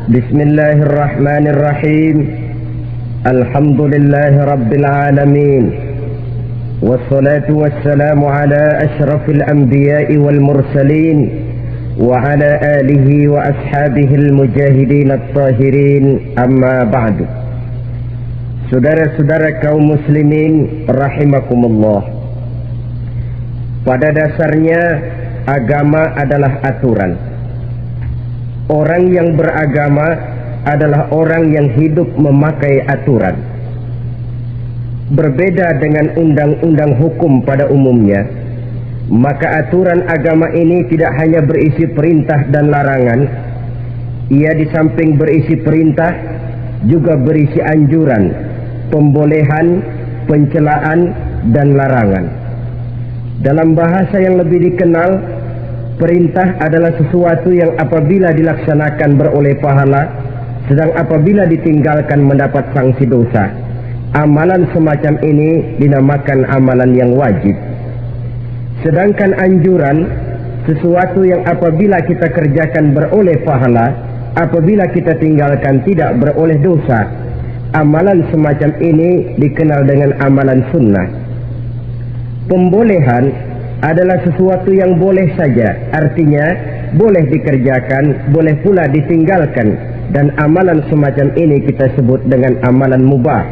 Bismillahirrahmanirrahim. Alhamdulillahi rabbil alamin. Wassalatu wassalamu ala asyrafil anbiya'i wal mursalin wa ala alihi wa ashabihil mujahidin at-tahirin, amma ba'du. Saudara-saudara kaum muslimin rahimakumullah. Pada dasarnya agama adalah aturan. Orang yang beragama adalah orang yang hidup memakai aturan. Berbeda dengan undang-undang hukum pada umumnya, maka aturan agama ini tidak hanya berisi perintah dan larangan. Ia di samping berisi perintah juga berisi anjuran, pembolehan, pencelaan, dan larangan. Dalam bahasa yang lebih dikenal, perintah adalah sesuatu yang apabila dilaksanakan beroleh pahala, sedang apabila ditinggalkan mendapat sanksi dosa. Amalan semacam ini dinamakan amalan yang wajib. Sedangkan anjuran, sesuatu yang apabila kita kerjakan beroleh pahala, apabila kita tinggalkan tidak beroleh dosa. Amalan semacam ini dikenal dengan amalan sunnah. Pembolehan adalah sesuatu yang boleh saja, artinya boleh dikerjakan, boleh pula ditinggalkan, dan amalan semacam ini kita sebut dengan amalan mubah.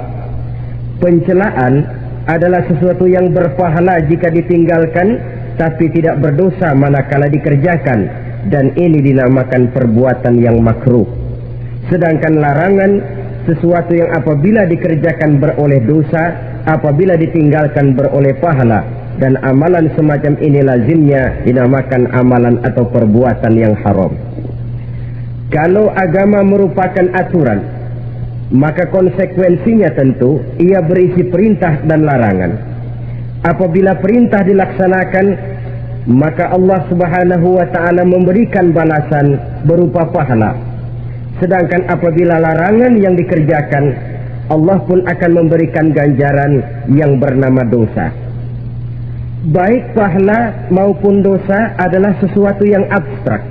Pencelaan adalah sesuatu yang berpahala jika ditinggalkan, tapi tidak berdosa manakala dikerjakan, dan ini dinamakan perbuatan yang makruh. Sedangkan larangan, sesuatu yang apabila dikerjakan beroleh dosa, apabila ditinggalkan beroleh pahala, dan amalan semacam ini lazimnya dinamakan amalan atau perbuatan yang haram. Kalau agama merupakan aturan, maka konsekuensinya tentu ia berisi perintah dan larangan. Apabila perintah dilaksanakan, maka Allah Subhanahu wa ta'ala memberikan balasan berupa pahala. Sedangkan apabila larangan yang dikerjakan, Allah pun akan memberikan ganjaran yang bernama dosa. Baik pahala maupun dosa adalah sesuatu yang abstrak,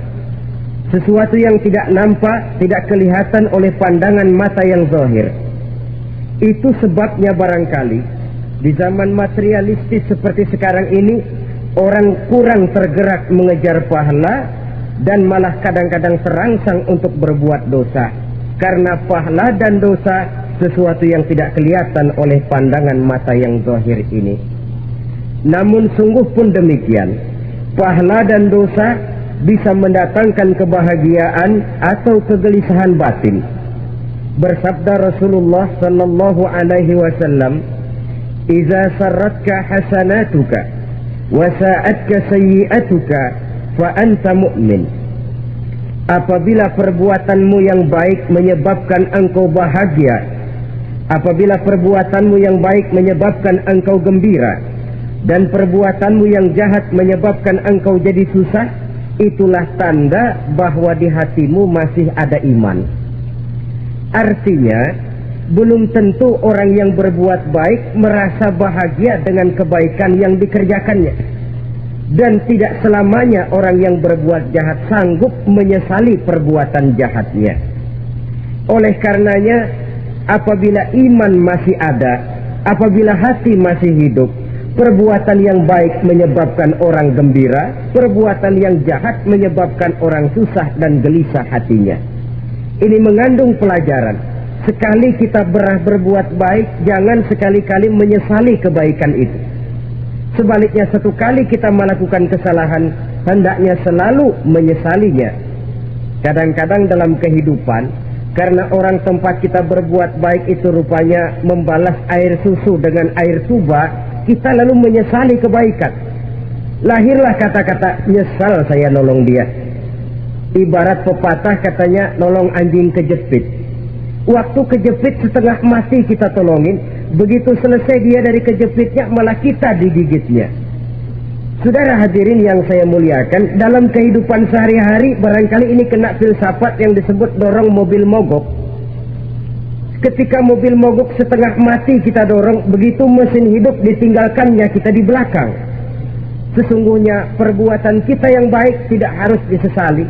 sesuatu yang tidak nampak, tidak kelihatan oleh pandangan mata yang zahir. Itu sebabnya barangkali di zaman materialistis seperti sekarang ini, orang kurang tergerak mengejar pahala dan malah kadang-kadang terangsang untuk berbuat dosa, karena pahala dan dosa sesuatu yang tidak kelihatan oleh pandangan mata yang zahir ini. Namun sungguh pun demikian, pahala dan dosa bisa mendatangkan kebahagiaan atau kegelisahan batin. Bersabda Rasulullah sallallahu alaihi wasallam, "Idza sarratka hasanatuka wa sa'atka sayyi'atuka fa anta mu'min." Apabila perbuatanmu yang baik menyebabkan engkau bahagia, apabila perbuatanmu yang baik menyebabkan engkau gembira, dan perbuatanmu yang jahat menyebabkan engkau jadi susah, itulah tanda bahwa di hatimu masih ada iman. Artinya, belum tentu orang yang berbuat baik merasa bahagia dengan kebaikan yang dikerjakannya. Dan tidak selamanya orang yang berbuat jahat sanggup menyesali perbuatan jahatnya. Oleh karenanya, apabila iman masih ada, apabila hati masih hidup, perbuatan yang baik menyebabkan orang gembira, perbuatan yang jahat menyebabkan orang susah dan gelisah hatinya. Ini mengandung pelajaran. Sekali kita berbuat baik, jangan sekali-kali menyesali kebaikan itu. Sebaliknya, satu kali kita melakukan kesalahan, hendaknya selalu menyesalinya. Kadang-kadang dalam kehidupan, karena orang tempat kita berbuat baik itu rupanya membalas air susu dengan air tuba, kita lalu menyesali kebaikan. Lahirlah kata-kata, "Nyesal saya nolong dia." Ibarat pepatah katanya, nolong anjing kejepit. Waktu kejepit setengah mati kita tolongin, begitu selesai dia dari kejepitnya malah kita digigitnya. Saudara hadirin yang saya muliakan, dalam kehidupan sehari-hari barangkali ini kena filsafat yang disebut dorong mobil mogok. Ketika mobil mogok setengah mati kita dorong, begitu mesin hidup ditinggalkannya kita di belakang. Sesungguhnya perbuatan kita yang baik tidak harus disesali.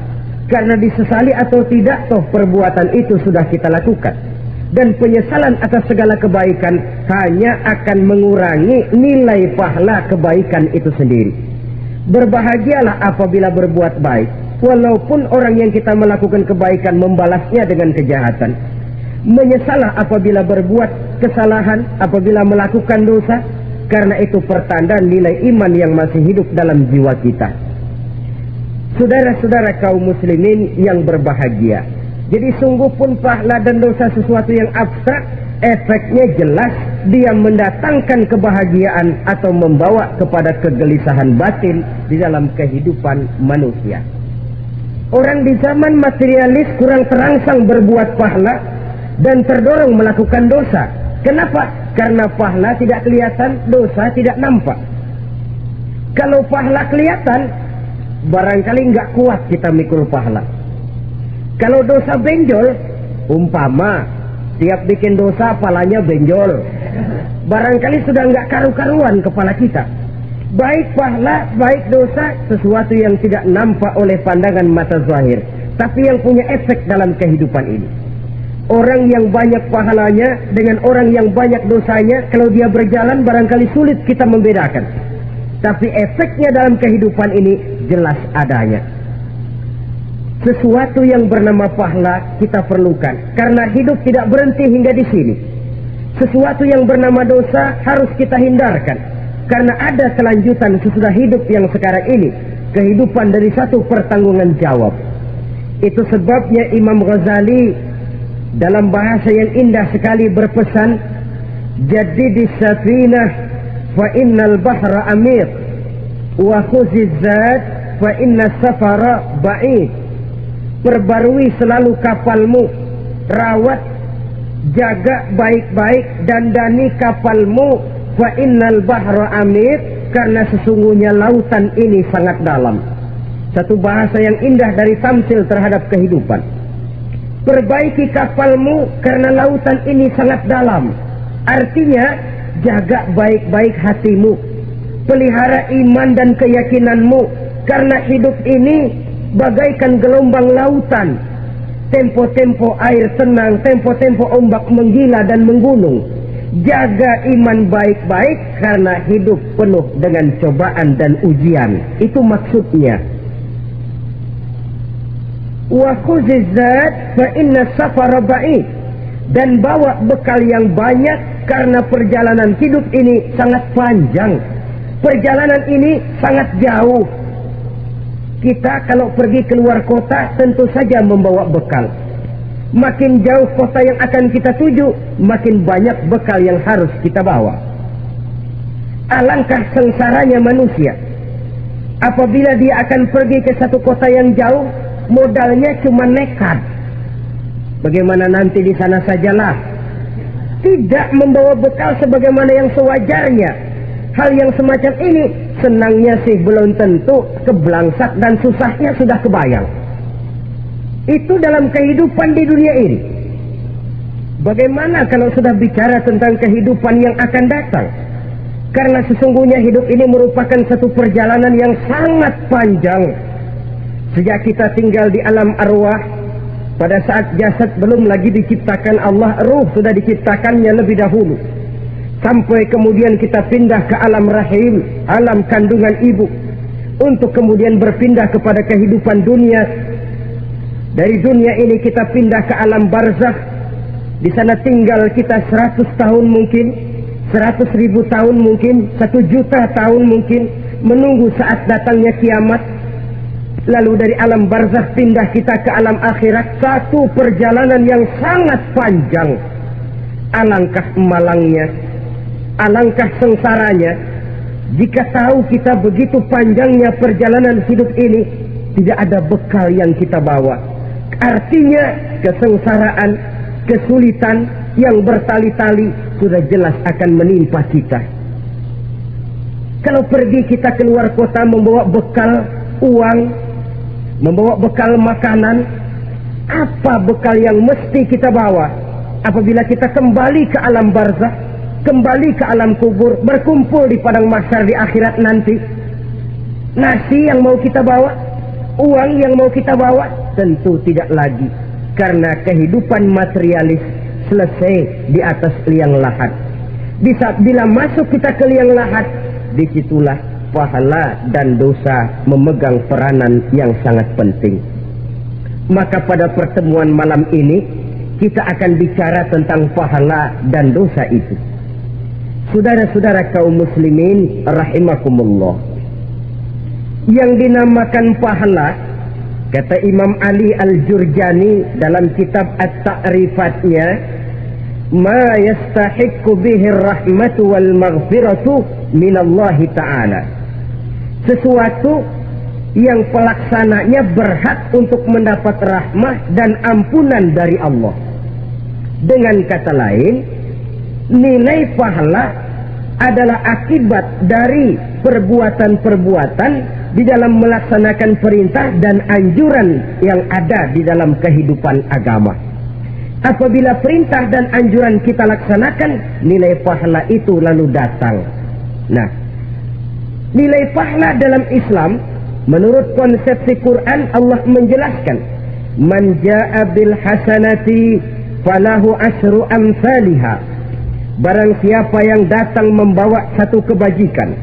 Karena disesali atau tidak, toh perbuatan itu sudah kita lakukan. Dan penyesalan atas segala kebaikan hanya akan mengurangi nilai pahala kebaikan itu sendiri. Berbahagialah apabila berbuat baik, walaupun orang yang kita melakukan kebaikan membalasnya dengan kejahatan. Menyesalah apabila berbuat kesalahan, apabila melakukan dosa, karena itu pertanda nilai iman yang masih hidup dalam jiwa kita. Saudara-saudara kaum muslimin yang berbahagia, jadi sungguh pun pahala dan dosa sesuatu yang abstrak, efeknya jelas dia mendatangkan kebahagiaan atau membawa kepada kegelisahan batin di dalam kehidupan manusia. Orang di zaman materialis kurang terangsang berbuat pahala dan terdorong melakukan dosa. Kenapa? Karena pahala tidak kelihatan, dosa tidak nampak. Kalau pahala kelihatan, barangkali nggak kuat kita mikul pahala. Kalau dosa benjol, umpama tiap bikin dosa palanya benjol, barangkali sudah nggak karu-karuan kepala kita. Baik pahala, baik dosa, sesuatu yang tidak nampak oleh pandangan mata zahir, tapi yang punya efek dalam kehidupan ini. Orang yang banyak pahalanya dengan orang yang banyak dosanya, kalau dia berjalan barangkali sulit kita membedakan. Tapi efeknya dalam kehidupan ini jelas adanya. Sesuatu yang bernama pahala kita perlukan, karena hidup tidak berhenti hingga di sini. Sesuatu yang bernama dosa harus kita hindarkan, karena ada kelanjutan sesudah hidup yang sekarang ini, kehidupan dari satu pertanggungan jawab. Itu sebabnya Imam Ghazali dalam bahasa yang indah sekali berpesan, "Jadidis safinah fa innal bahra amir, wa khuziz zad fa inna safara ba'id." Perbarui selalu kapalmu, rawat, jaga baik-baik, dandani kapalmu, fa innal bahra amir, karena sesungguhnya lautan ini sangat dalam. Satu bahasa yang indah dari tamsil terhadap kehidupan. Perbaiki kapalmu karena lautan ini sangat dalam. Artinya jaga baik-baik hatimu, pelihara iman dan keyakinanmu, karena hidup ini bagaikan gelombang lautan. Tempo-tempo air tenang, tempo-tempo ombak menggila dan menggunung. Jaga iman baik-baik karena hidup penuh dengan cobaan dan ujian. Itu maksudnya. Wa khuzizat fa inna safara ba'id, dan bawa bekal yang banyak karena perjalanan hidup ini sangat panjang. Perjalanan ini sangat jauh. Kita kalau pergi keluar kota tentu saja membawa bekal. Makin jauh kota yang akan kita tuju, makin banyak bekal yang harus kita bawa. Alangkah sengsaranya manusia apabila dia akan pergi ke satu kota yang jauh, modalnya cuma nekat. Bagaimana nanti di sana sajalah. Tidak membawa bekal sebagaimana yang sewajarnya. Hal yang semacam ini senangnya sih belum tentu, keblangsak dan susahnya sudah kebayang. Itu dalam kehidupan di dunia ini. Bagaimana kalau sudah bicara tentang kehidupan yang akan datang? Karena sesungguhnya hidup ini merupakan satu perjalanan yang sangat panjang. Sejak kita tinggal di alam arwah, pada saat jasad belum lagi diciptakan Allah, ruh sudah diciptakannya lebih dahulu. Sampai kemudian kita pindah ke alam rahim, alam kandungan ibu, untuk kemudian berpindah kepada kehidupan dunia. Dari dunia ini kita pindah ke alam barzakh. Di sana tinggal kita 100 tahun mungkin, 100.000 tahun mungkin, 1 juta tahun mungkin, menunggu saat datangnya kiamat. Lalu dari alam barzakh pindah kita ke alam akhirat. Satu perjalanan yang sangat panjang. Alangkah malangnya, alangkah sengsaranya jika tahu kita begitu panjangnya perjalanan hidup ini, tidak ada bekal yang kita bawa. Artinya kesengsaraan, kesulitan yang bertali-tali sudah jelas akan menimpa kita. Kalau pergi kita keluar kota membawa bekal uang, membawa bekal makanan, apa bekal yang mesti kita bawa apabila kita kembali ke alam barzakh, kembali ke alam kubur, berkumpul di padang mahsyar di akhirat nanti? Nasi yang mau kita bawa, uang yang mau kita bawa, tentu tidak lagi, karena kehidupan materialis selesai di atas liang lahat. Bila masuk kita ke liang lahat, disitulah pahala dan dosa memegang peranan yang sangat penting. Maka pada pertemuan malam ini kita akan bicara tentang pahala dan dosa itu. Saudara-saudara kaum muslimin rahimakumullah, yang dinamakan pahala, kata Imam Ali Al-Jurjani dalam kitab At-Ta'rifatnya, ma yastahiqqu bihi ar-rahmatu wal maghfiratu minallahi ta'ala, sesuatu yang pelaksananya berhak untuk mendapat rahmah dan ampunan dari Allah. Dengan kata lain, nilai pahala adalah akibat dari perbuatan-perbuatan di dalam melaksanakan perintah dan anjuran yang ada di dalam kehidupan agama. Apabila perintah dan anjuran kita laksanakan, nilai pahala itu lalu datang. Nah, nilai pahala dalam Islam menurut konsepsi Quran, Allah menjelaskan, man jaa bil hasanati falahu asyru amsalihha. Barang siapa yang datang membawa satu kebajikan,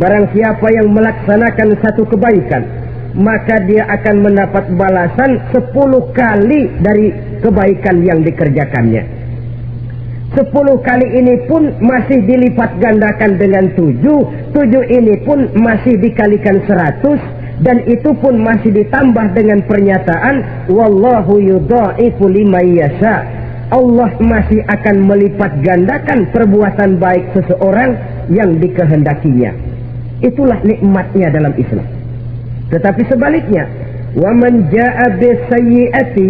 barang siapa yang melaksanakan satu kebaikan, maka dia akan mendapat balasan 10 kali dari kebaikan yang dikerjakannya. 10 kali ini pun masih dilipat gandakan dengan 7 ini pun masih dikalikan 100, dan itu pun masih ditambah dengan pernyataan wallahu yudha'ifu liman yasha. Allah masih akan melipat gandakan perbuatan baik seseorang yang dikehendakinya. Itulah nikmatnya dalam Islam. Tetapi sebaliknya, wa man jaa bisayyi'ati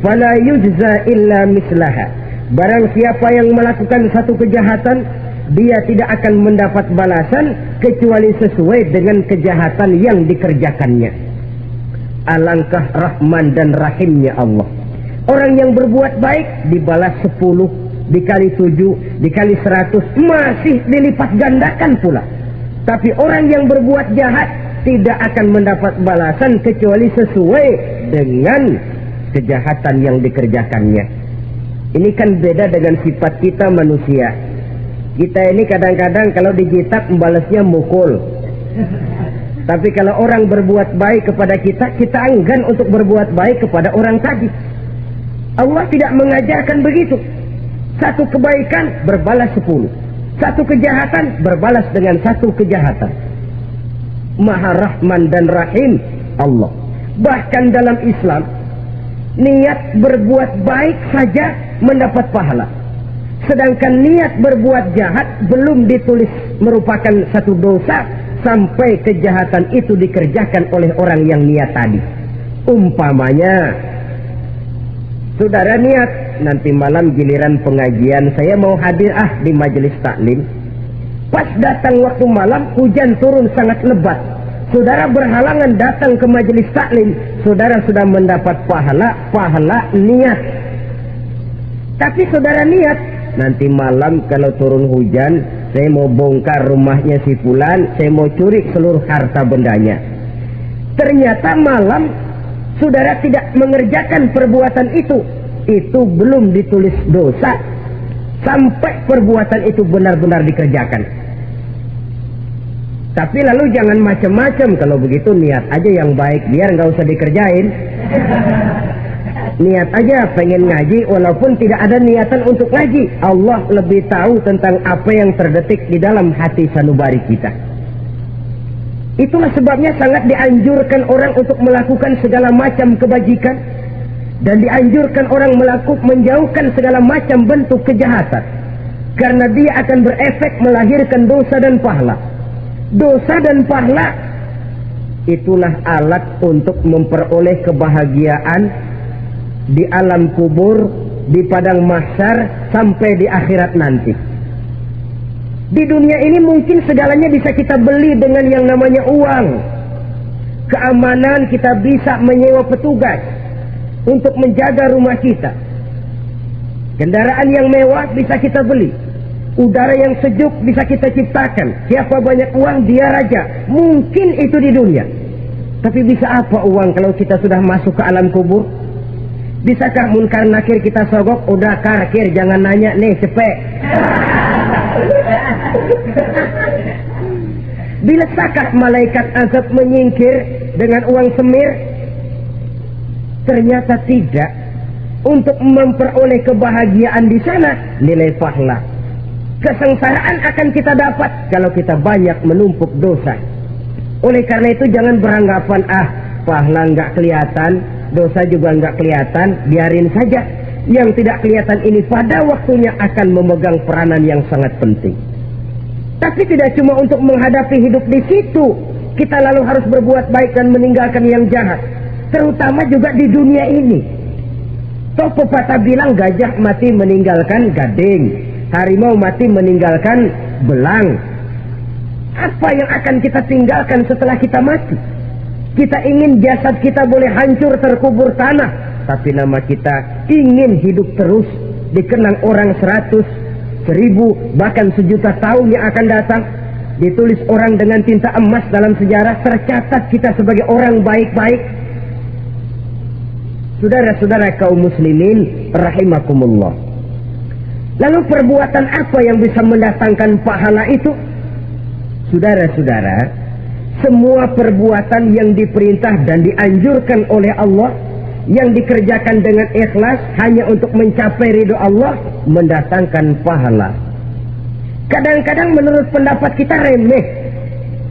fala yujza illa mislaha. Barang siapa yang melakukan satu kejahatan, dia tidak akan mendapat balasan kecuali sesuai dengan kejahatan yang dikerjakannya. Alangkah rahman dan rahimnya Allah. Orang yang berbuat baik dibalas 10, dikali 7, dikali 100, masih dilipat gandakan pula. Tapi orang yang berbuat jahat tidak akan mendapat balasan kecuali sesuai dengan kejahatan yang dikerjakannya. Ini kan beda dengan sifat kita manusia. Kita ini kadang-kadang kalau dijitak membalasnya mukul. Tapi kalau orang berbuat baik kepada kita, kita enggan untuk berbuat baik kepada orang tadi. Allah tidak mengajarkan begitu. Satu kebaikan berbalas 10, satu kejahatan berbalas dengan satu kejahatan. Maha Rahman dan Rahim Allah. Bahkan dalam Islam, niat berbuat baik saja mendapat pahala, sedangkan niat berbuat jahat belum ditulis merupakan satu dosa sampai kejahatan itu dikerjakan oleh orang yang niat tadi. Umpamanya, saudara niat nanti malam giliran pengajian saya mau hadir di majelis taklim. Pas datang waktu malam, hujan turun sangat lebat. Saudara berhalangan datang ke majelis taklim, saudara sudah mendapat pahala niat. Tapi saudara niat, nanti malam kalau turun hujan, saya mau bongkar rumahnya si fulan, saya mau curi seluruh harta bendanya. Ternyata malam saudara tidak mengerjakan perbuatan itu belum ditulis dosa sampai perbuatan itu benar-benar dikerjakan. Tapi lalu jangan macam-macam. Kalau begitu niat aja yang baik, biar nggak usah dikerjain. Niat aja pengen ngaji walaupun tidak ada niatan untuk ngaji. Allah lebih tahu tentang apa yang terdetik di dalam hati sanubari kita. Itulah sebabnya sangat dianjurkan orang untuk melakukan segala macam kebajikan, dan dianjurkan orang menjauhkan segala macam bentuk kejahatan, karena dia akan berefek melahirkan dosa dan pahala. Dosa dan pahala itulah alat untuk memperoleh kebahagiaan di alam kubur, di padang mahsyar, sampai di akhirat nanti. Di dunia ini mungkin segalanya bisa kita beli dengan yang namanya uang. Keamanan kita bisa menyewa petugas untuk menjaga rumah kita. Kendaraan yang mewah bisa kita beli. Udara yang sejuk bisa kita ciptakan. Siapa banyak uang, dia raja. Mungkin itu di dunia. Tapi bisa apa uang kalau kita sudah masuk ke alam kubur? Bisakah munkar nakir kita sogok? Udah karkir, jangan nanya nih, cepet. Bisakah malaikat azab menyingkir dengan uang semir? Ternyata tidak. Untuk memperoleh kebahagiaan di sana, nilai pahala. Kesengsaraan akan kita dapat kalau kita banyak menumpuk dosa. Oleh karena itu jangan beranggapan, pahala nggak kelihatan, dosa juga nggak kelihatan, biarin saja. Yang tidak kelihatan ini pada waktunya akan memegang peranan yang sangat penting. Tapi tidak cuma untuk menghadapi hidup di situ, kita lalu harus berbuat baik dan meninggalkan yang jahat. Terutama juga di dunia ini. Toh pepatah bilang gajah mati meninggalkan gading, harimau mati meninggalkan belang. Apa yang akan kita tinggalkan setelah kita mati? Kita ingin jasad kita boleh hancur terkubur tanah, tapi nama kita ingin hidup terus, dikenang orang 100, 1000, bahkan 1.000.000 tahun yang akan datang. Ditulis orang dengan tinta emas dalam sejarah, tercatat kita sebagai orang baik-baik. Saudara-saudara kaum muslimin rahimakumullah. Lalu perbuatan apa yang bisa mendatangkan pahala itu? Saudara-saudara, semua perbuatan yang diperintah dan dianjurkan oleh Allah, yang dikerjakan dengan ikhlas hanya untuk mencapai ridho Allah, mendatangkan pahala. Kadang-kadang menurut pendapat kita remeh,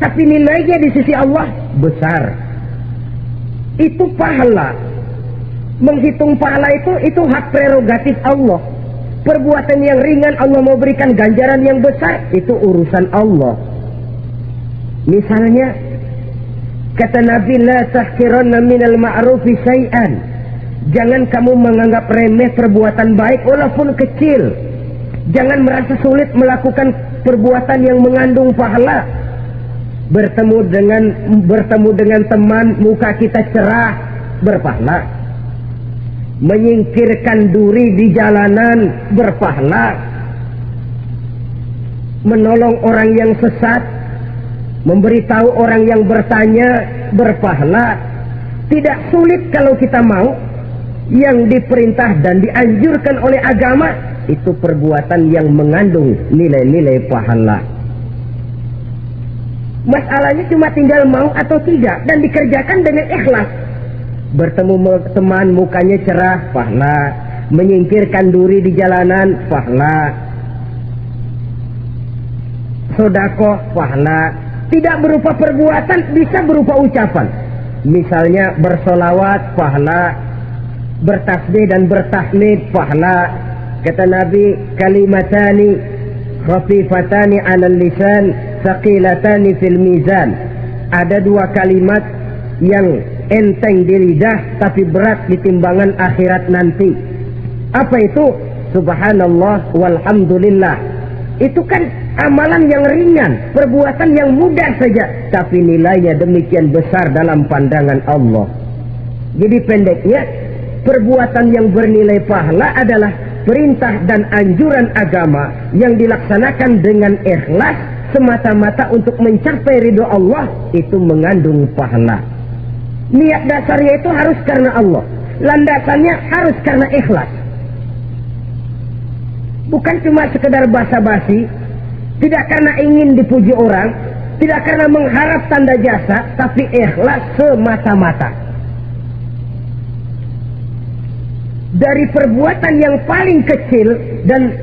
tapi nilainya di sisi Allah besar. Itu pahala. Menghitung pahala itu hak prerogatif Allah. Perbuatan yang ringan Allah mau berikan ganjaran yang besar, itu urusan Allah. Misalnya kata Nabi, la tahqiranna minal ma'rufi syai'an. Jangan kamu menganggap remeh perbuatan baik walaupun kecil. Jangan merasa sulit melakukan perbuatan yang mengandung pahala. Bertemu dengan teman, muka kita cerah, berpahala. Menyingkirkan duri di jalanan, berpahala. Menolong orang yang sesat, memberitahu orang yang bertanya, berpahala. Tidak sulit kalau kita mau. Yang diperintah dan dianjurkan oleh agama, itu perbuatan yang mengandung nilai-nilai pahala. Masalahnya cuma tinggal mau atau tidak, dan dikerjakan dengan ikhlas. Bertemu teman, mukanya cerah, pahala. Menyingkirkan duri di jalanan, pahala. Sedekah, pahala. Tidak berupa perbuatan, bisa berupa ucapan. Misalnya bersolawat, pahala. Bertasbih dan bertahmid, pahala. Kata Nabi, kalimatani khafifatani 'alal lisan, thaqilatani fil mizan. Ada dua kalimat yang enteng di lidah tapi berat di timbangan akhirat nanti. Apa itu? Subhanallah walhamdulillah. Itu kan amalan yang ringan, perbuatan yang mudah saja, tapi nilainya demikian besar dalam pandangan Allah. Jadi pendeknya, perbuatan yang bernilai pahala adalah perintah dan anjuran agama yang dilaksanakan dengan ikhlas semata-mata untuk mencapai ridho Allah, itu mengandung pahala. Niat dasarnya itu harus karena Allah, landasannya harus karena ikhlas. Bukan cuma sekedar basa-basi, tidak karena ingin dipuji orang, tidak karena mengharap tanda jasa, tapi ikhlas semata-mata. Dari perbuatan yang paling kecil dan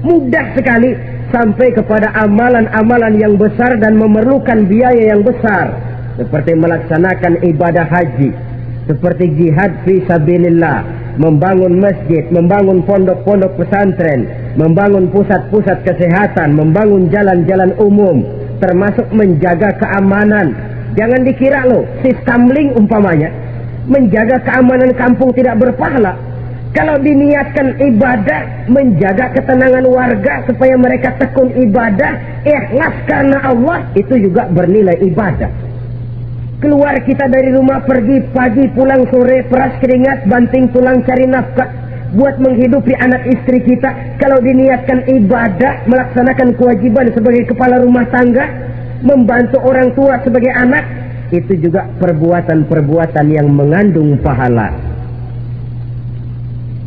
mudah sekali sampai kepada amalan-amalan yang besar dan memerlukan biaya yang besar. Seperti melaksanakan ibadah haji, seperti jihad fi sabilillah, membangun masjid, membangun pondok-pondok pesantren, membangun pusat-pusat kesehatan, membangun jalan-jalan umum, termasuk menjaga keamanan. Jangan dikira loh, sistem link umpamanya, menjaga keamanan kampung tidak berpahala. Kalau diniatkan ibadah, menjaga ketenangan warga supaya mereka tekun ibadah, ikhlas karena Allah, itu juga bernilai ibadah. Keluar kita dari rumah, pergi pagi, pulang sore, peras keringat, banting tulang cari nafkah buat menghidupi anak istri kita. Kalau diniatkan ibadah, melaksanakan kewajiban sebagai kepala rumah tangga, membantu orang tua sebagai anak, itu juga perbuatan-perbuatan yang mengandung pahala.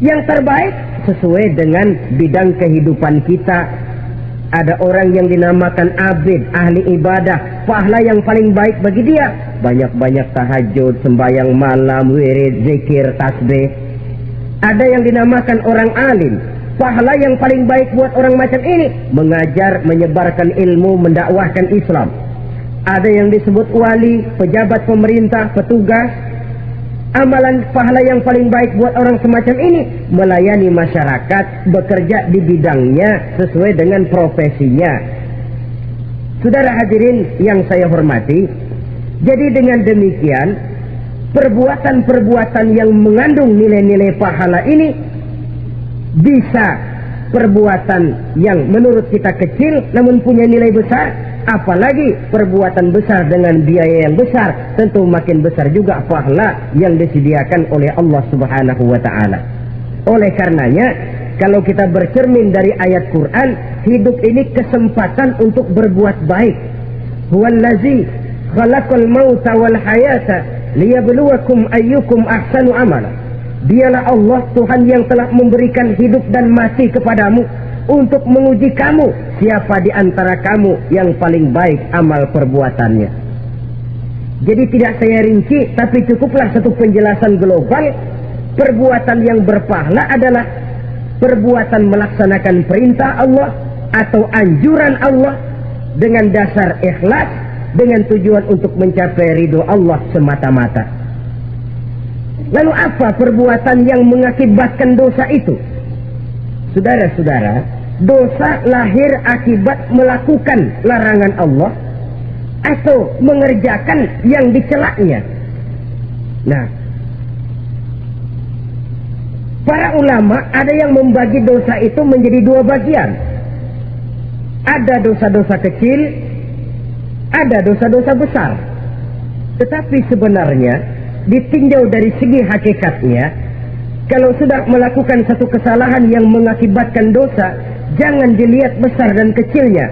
Yang terbaik sesuai dengan bidang kehidupan kita. Ada orang yang dinamakan abid, ahli ibadah, pahala yang paling baik bagi dia banyak-banyak tahajud, sembahyang malam, wirid, zikir, tasbih. Ada yang dinamakan orang alim, pahala yang paling baik buat orang macam ini mengajar, menyebarkan ilmu, mendakwahkan Islam. Ada yang disebut wali, pejabat pemerintah, petugas. Amalan pahala yang paling baik buat orang semacam ini melayani masyarakat, bekerja di bidangnya sesuai dengan profesinya. Saudara hadirin yang saya hormati, jadi dengan demikian perbuatan-perbuatan yang mengandung nilai-nilai pahala ini bisa perbuatan yang menurut kita kecil namun punya nilai besar. Apalagi perbuatan besar dengan biaya yang besar, tentu makin besar juga pahala yang disediakan oleh Allah Subhanahu wa ta'ala. Oleh karenanya, kalau kita bercermin dari ayat Quran, hidup ini kesempatan untuk berbuat baik. Huwallazi khalaqal mauta wal hayata liyabluwakum ayyukum ahsanu amala. Dialah Allah Tuhan yang telah memberikan hidup dan mati kepadamu untuk menguji kamu, siapa di antara kamu yang paling baik amal perbuatannya. Jadi tidak saya rinci, tapi cukuplah satu penjelasan global. Perbuatan yang berpahala adalah perbuatan melaksanakan perintah Allah atau anjuran Allah dengan dasar ikhlas, dengan tujuan untuk mencapai ridho Allah semata-mata. Lalu apa perbuatan yang mengakibatkan dosa itu? Saudara-saudara, dosa lahir akibat melakukan larangan Allah atau mengerjakan yang dicelaknya. Nah, para ulama ada yang membagi dosa itu menjadi dua bagian. Ada dosa-dosa kecil, ada dosa-dosa besar. Tetapi sebenarnya ditinjau dari segi hakikatnya, kalau sudah melakukan satu kesalahan yang mengakibatkan dosa, jangan dilihat besar dan kecilnya,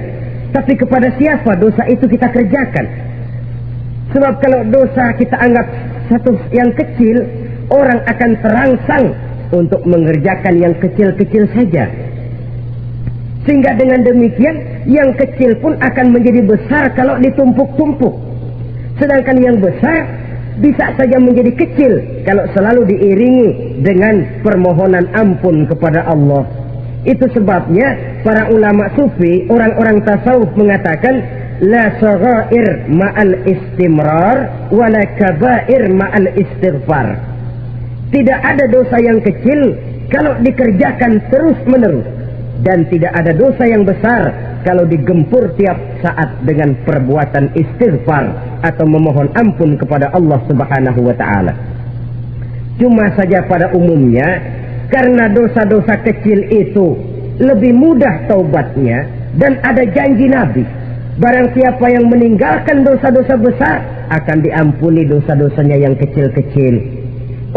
tapi kepada siapa dosa itu kita kerjakan. Sebab kalau dosa kita anggap satu yang kecil, orang akan terangsang untuk mengerjakan yang kecil-kecil saja. Sehingga dengan demikian, yang kecil pun akan menjadi besar kalau ditumpuk-tumpuk. Sedangkan yang besar bisa saja menjadi kecil kalau selalu diiringi dengan permohonan ampun kepada Allah. Itu sebabnya para ulama sufi, orang-orang tasawuf mengatakan la saghair ma'al istimrar wa la kabair ma'al istighfar. Tidak ada dosa yang kecil kalau dikerjakan terus-menerus, dan tidak ada dosa yang besar kalau digempur tiap saat dengan perbuatan istighfar atau memohon ampun kepada Allah Subhanahu wa ta'ala. Cuma saja pada umumnya, karena dosa-dosa kecil itu lebih mudah taubatnya, dan ada janji Nabi, barang siapa yang meninggalkan dosa-dosa besar akan diampuni dosa-dosanya yang kecil-kecil.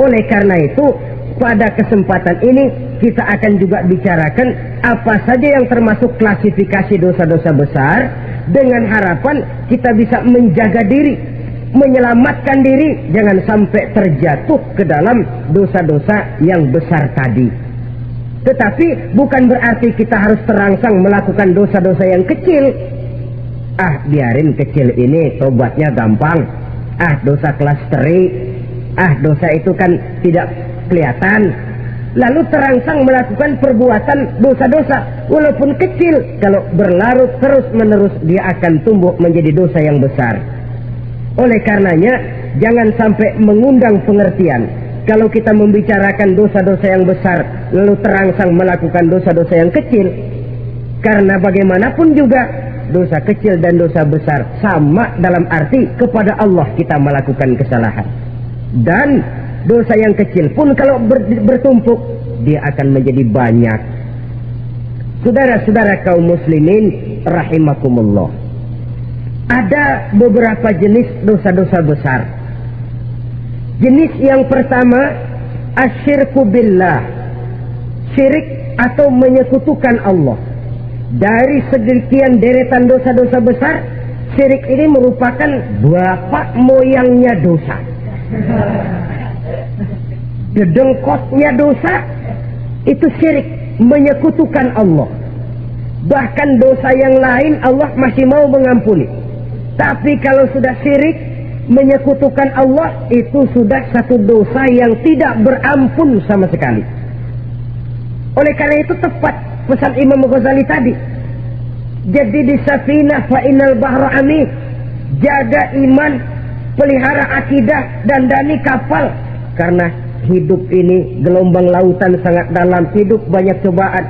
Oleh karena itu, pada kesempatan ini kita akan juga bicarakan apa saja yang termasuk klasifikasi dosa-dosa besar, dengan harapan kita bisa menjaga diri, menyelamatkan diri, jangan sampai terjatuh ke dalam dosa-dosa yang besar tadi. Tetapi bukan berarti kita harus terangsang melakukan dosa-dosa yang kecil. Biarin kecil ini tobatnya gampang. Dosa kelas teri. Dosa itu kan tidak kelihatan. Lalu terangsang melakukan perbuatan dosa-dosa walaupun kecil, kalau berlarut terus-menerus dia akan tumbuh menjadi dosa yang besar. Oleh karenanya jangan sampai mengundang pengertian kalau kita membicarakan dosa-dosa yang besar lalu terangsang melakukan dosa-dosa yang kecil, karena bagaimanapun juga dosa kecil dan dosa besar sama dalam arti kepada Allah kita melakukan kesalahan. Dan dosa yang kecil pun kalau bertumpuk, dia akan menjadi banyak. Saudara-saudara kaum muslimin rahimakumullah, ada beberapa jenis dosa-dosa besar. Jenis yang pertama, asyirku billah, syirik atau menyekutukan Allah. Dari sekian deretan dosa-dosa besar, Syirik ini merupakan bapak moyangnya dosa. Dedengkotnya dosa itu syirik, menyekutukan Allah. Bahkan dosa yang lain Allah masih mau mengampuni. Tapi kalau sudah syirik, menyekutukan Allah, itu sudah satu dosa yang tidak berampun sama sekali. Oleh karena itu tepat pesan Imam Ghazali tadi. Jadi di safinah fa innal bahra amik. Jaga iman, pelihara akidah, dandani kapal. Karena hidup ini gelombang lautan sangat dalam, hidup banyak cobaan.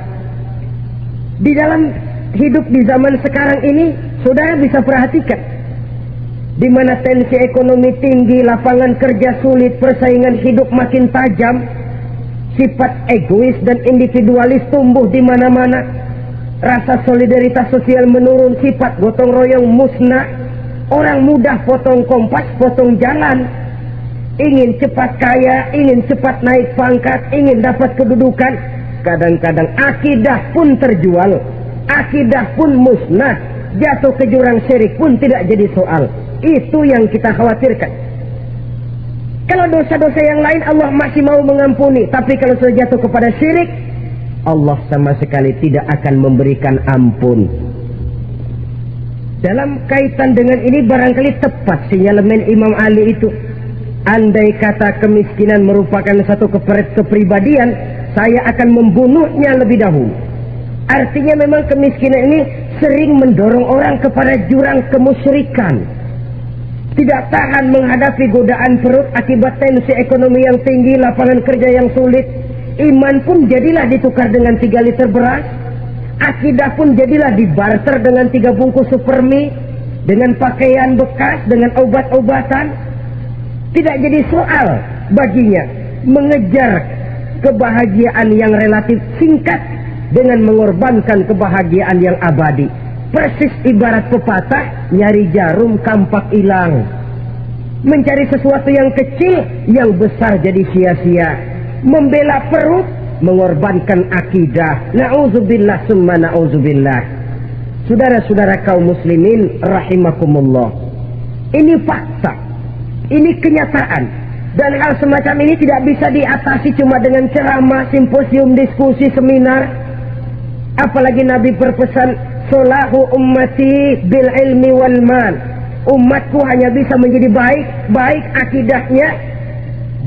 Di dalam hidup di zaman sekarang ini, saudara bisa perhatikan, di mana tensi ekonomi tinggi, lapangan kerja sulit, persaingan hidup makin tajam, sifat egois dan individualis tumbuh di mana-mana. Rasa solidaritas sosial menurun, sifat gotong royong musnah. Orang mudah potong kompas, potong jalan. Ingin cepat kaya, ingin cepat naik pangkat, ingin dapat kedudukan. Kadang-kadang akidah pun terjual, akidah pun musnah. Jatuh ke jurang syirik pun tidak jadi soal. Itu yang kita khawatirkan. Kalau dosa-dosa yang lain Allah masih mau mengampuni, tapi kalau sudah jatuh kepada syirik, Allah sama sekali tidak akan memberikan ampun. Dalam kaitan dengan ini barangkali tepat sinyalemen Imam Ali itu. Andai kata kemiskinan merupakan satu kepribadian, saya akan membunuhnya lebih dahulu. Artinya memang kemiskinan ini sering mendorong orang kepada jurang kemusyrikan. Tidak tahan menghadapi godaan perut akibat tensi ekonomi yang tinggi, lapangan kerja yang sulit. Iman pun jadilah ditukar dengan 3 liter beras. Akidah pun jadilah dibarter dengan 3 bungkus supermi, dengan pakaian bekas, dengan obat-obatan. Tidak jadi soal baginya mengejar kebahagiaan yang relatif singkat dengan mengorbankan kebahagiaan yang abadi. Persis ibarat pepatah, nyari jarum kampak hilang. Mencari sesuatu yang kecil, yang besar jadi sia-sia. Membela perut, mengorbankan akidah. Na'udzubillah summa na'udzubillah. Saudara-saudara kaum muslimin rahimakumullah, ini fakta, ini kenyataan. Dan hal semacam ini tidak bisa diatasi cuma dengan ceramah, simposium, diskusi, seminar. Apalagi Nabi berpesan, solahu ummati bil ilmi wal mal. Umatku hanya bisa menjadi baik akidahnya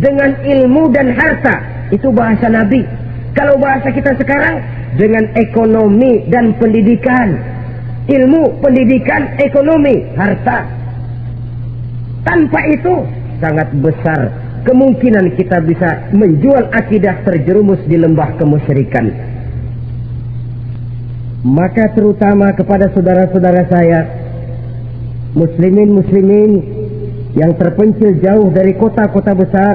dengan ilmu dan harta. Itu bahasa Nabi. Kalau bahasa kita sekarang, dengan ekonomi dan pendidikan. Ilmu, pendidikan, ekonomi, harta. Tanpa itu sangat besar kemungkinan kita bisa menjual akidah terjerumus di lembah kemusyrikan. Maka terutama kepada saudara-saudara saya, muslimin yang terpencil jauh dari kota-kota besar,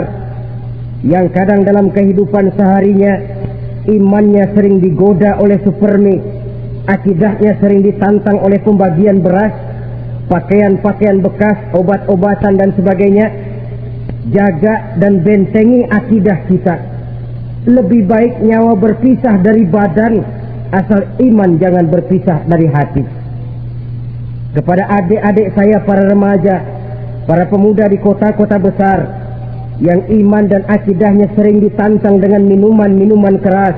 yang kadang dalam kehidupan seharinya imannya sering digoda oleh supermi, akidahnya sering ditantang oleh pembagian beras, pakaian-pakaian bekas, obat-obatan dan sebagainya. Jaga dan bentengi akidah kita. Lebih baik nyawa berpisah dari badan, asal iman jangan berpisah dari hati. Kepada adik-adik saya para remaja, para pemuda di kota-kota besar yang iman dan akidahnya sering ditantang dengan minuman-minuman keras,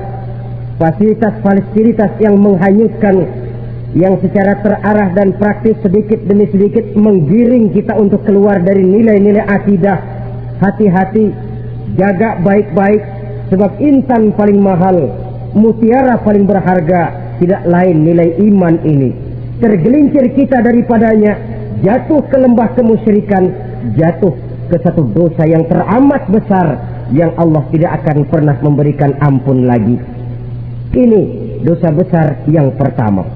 fasilitas-fasilitas yang menghanyutkan, yang secara terarah dan praktis sedikit demi sedikit menggiring kita untuk keluar dari nilai-nilai akidah. Hati-hati, jaga baik-baik, sebab intan paling mahal, mutiara paling berharga, tidak lain nilai iman ini. Tergelincir kita daripadanya, jatuh ke lembah kemusyrikan, jatuh ke satu dosa yang teramat besar, yang Allah tidak akan pernah memberikan ampun lagi. Ini dosa besar yang pertama.